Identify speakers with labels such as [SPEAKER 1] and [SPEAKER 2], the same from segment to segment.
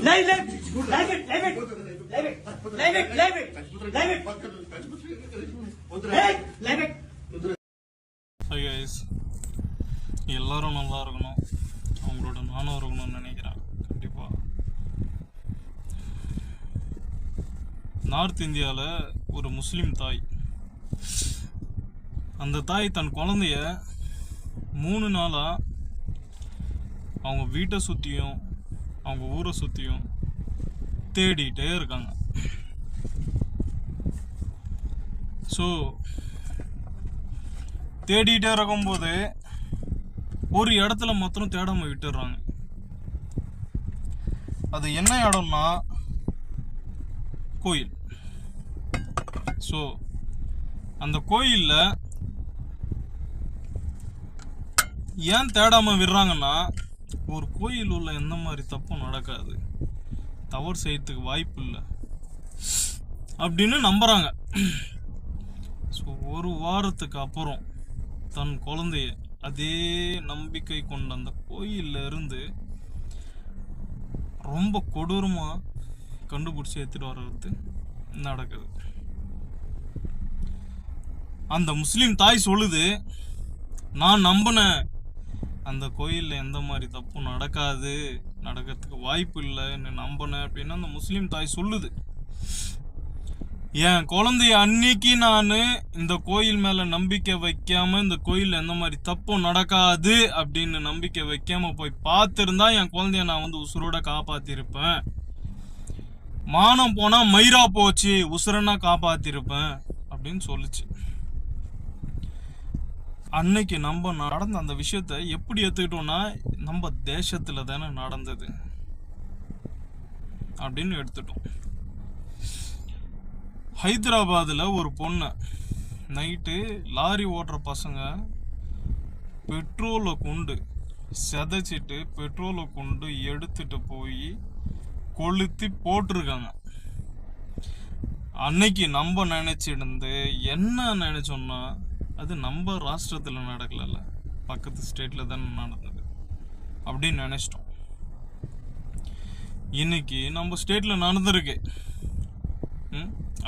[SPEAKER 1] Live it.
[SPEAKER 2] Hi guys, எல்லாரும் நல்லா இருக்கணும், அவங்களோட நானும் இருக்கணும்னு நினைக்கிறேன். கண்டிப்பா நார்த் இந்தியாவில் ஒரு முஸ்லீம் தாய், அந்த தாய் தன் குழந்தைய 3 நாளா அவங்க வீட்டை சுற்றியும் அவங்க ஊரை சுற்றியும் தேடிட்டே இருக்காங்க. ஸோ தேடிட்டே இருக்கும்போது ஒரு இடத்துல மாத்திரம் தேடாம விட்டுடுறாங்க. அது என்ன இடம்னா கோயில். ஸோ அந்த கோயில்ல ஏன் தேடாம விடுறாங்கன்னா, ஒரு கோயில் உள்ள எந்த மாதிரி தப்பும் நடக்காது, தவறு செய்யறதுக்கு வாய்ப்பு இல்லை அப்படின்னு நம்புறாங்க. ஸோ ஒரு வாரத்துக்கு அப்புறம் தன் குழந்தைய அதே நம்பிக்கை கொண்ட அந்த கோயில்ல இருந்து ரொம்ப கொடூரமா கண்டுபிடிச்சி எடுத்துட்டு வர்றது நடக்குது. அந்த முஸ்லீம் தாய் சொல்லுது, நான் நம்பினேன் அந்த கோயில்ல எந்த மாதிரி தப்பும் நடக்கிறதுக்கு வாய்ப்பு இல்லைன்னு நம்பினேன் அப்படின்னு அந்த முஸ்லீம் தாய் சொல்லுது. என் குழந்தைய அன்னைக்கு நான் இந்த கோயில் மேல நம்பிக்கை வைக்காம, இந்த கோயில்ல எந்த மாதிரி தப்பும் நடக்காது அப்படின்னு நம்பிக்கை வைக்காம போய் பார்த்திருந்தா என் குழந்தைய நான் உசுரோட காப்பாத்திருப்பேன். மானம் போனா மயிரா போச்சு, உசுரனா காப்பாத்திருப்பேன் அப்படின்னு சொல்லுச்சு. அன்னைக்கு நம்ம நடந்த அந்த விஷயத்த எப்படி எடுத்துக்கிட்டோம்னா, நம்ம தேசத்துல தானே நடந்தது அப்படின்னு எடுத்துட்டோம். ஹைதராபாத்ல ஒரு பொண்ணு நைட்டு லாரி ஓட்டுற பசங்க பெட்ரோலை கொண்டு செதைச்சிட்டு பெட்ரோலை கொண்டு எடுத்துட்டு போய் கொளுத்தி போட்டிருக்காங்க. அன்னைக்கு நம்ம நினைச்சிருந்து என்ன நினைச்சோம்னா, அது நம்ம ராஷ்டிரத்துல நடக்கல, பக்கத்து ஸ்டேட்ல தானே நடந்தது அப்படின்னு நினைச்சிட்டோம். இன்னைக்கு நம்ம ஸ்டேட்ல நடந்திருக்கு.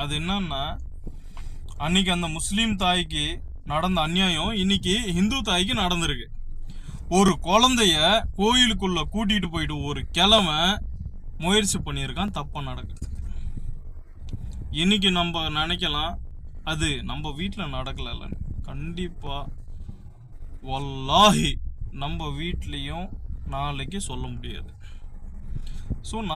[SPEAKER 2] அது என்னன்னா, அன்னைக்கு அந்த முஸ்லீம் தாய்க்கு நடந்த அநியாயம் இன்னைக்கு ஹிந்து தாய்க்கு நடந்திருக்கு. ஒரு குழந்தைய கோயிலுக்குள்ள கூட்டிட்டு போயிட்டு ஒரு கிழமை முயற்சி பண்ணியிருக்கான் தப்பா நடக்குது. இன்னைக்கு நம்ம நினைக்கலாம் அது நம்ம வீட்டுல நடக்கல. கண்டிப்பா வல்லாஹி நம்ம வீட்லயும் நாளைக்கு சொல்ல முடியாது. ஸோ